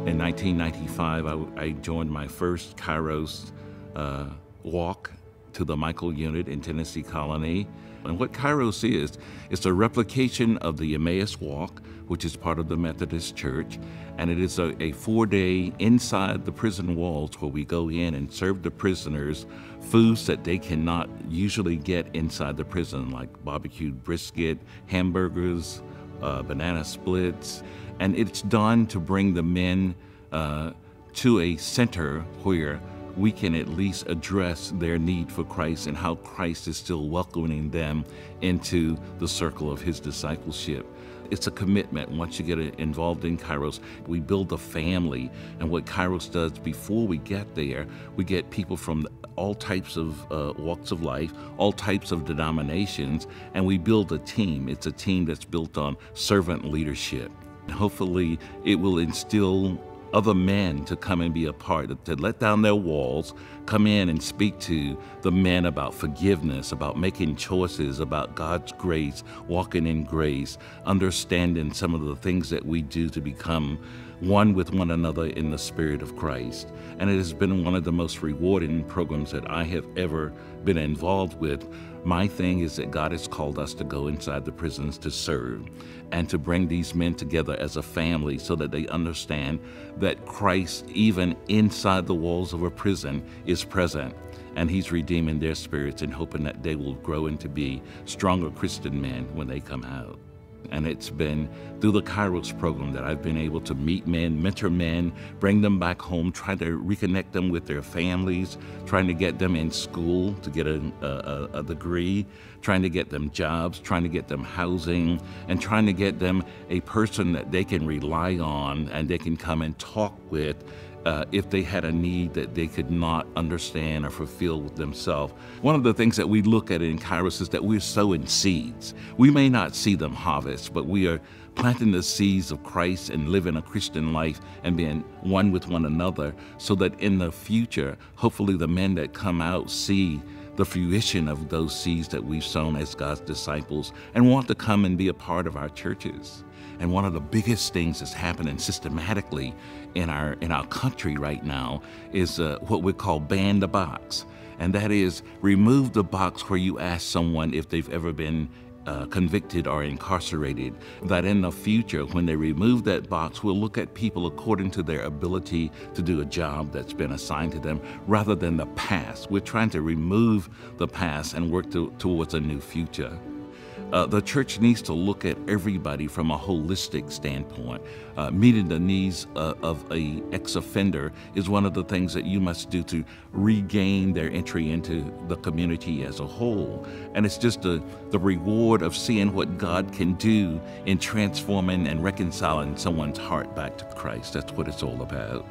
In 1995, I joined my first Kairos walk to the Michael unit in Tennessee Colony. And what Kairos is, it's a replication of the Emmaus Walk, which is part of the Methodist Church. And it is a 4-day inside the prison walls where we go in and serve the prisoners foods that they cannot usually get inside the prison, like barbecued brisket, hamburgers, banana splits. And it's done to bring the men to a center where we can at least address their need for Christ and how Christ is still welcoming them into the circle of his discipleship. It's a commitment. Once you get involved in Kairos, we build a family. And what Kairos does before we get there, we get people from all types of walks of life, all types of denominations, and we build a team. It's a team that's built on servant leadership. And hopefully it will instill other men to come and be a part, to let down their walls, come in and speak to the men about forgiveness, about making choices, about God's grace, walking in grace, understanding some of the things that we do to become one with one another in the Spirit of Christ. And it has been one of the most rewarding programs that I have ever been involved with. My thing is that God has called us to go inside the prisons to serve and to bring these men together as a family so that they understand that Christ, even inside the walls of a prison, is present. And he's redeeming their spirits and hoping that they will grow into be stronger Christian men when they come out. And it's been through the Kairos program that I've been able to meet men, mentor men, bring them back home, try to reconnect them with their families, trying to get them in school to get a degree, trying to get them jobs, trying to get them housing, and trying to get them a person that they can rely on and they can come and talk with if they had a need that they could not understand or fulfill with themselves. One of the things that we look at in Kairos is that we're sowing seeds. We may not see them harvest, but we are planting the seeds of Christ and living a Christian life and being one with one another so that in the future, hopefully the men that come out see the fruition of those seeds that we've sown as God's disciples and want to come and be a part of our churches. And one of the biggest things that's happening systematically in our country right now is what we call ban the box. And that is remove the box where you ask someone if they've ever been convicted or incarcerated. That in the future, when they remove that box, we'll look at people according to their ability to do a job that's been assigned to them rather than the past. We're trying to remove the past and work towards a new future. The church needs to look at everybody from a holistic standpoint. Meeting the needs of an ex-offender is one of the things that you must do to regain their entry into the community as a whole. And it's just the reward of seeing what God can do in transforming and reconciling someone's heart back to Christ. That's what it's all about.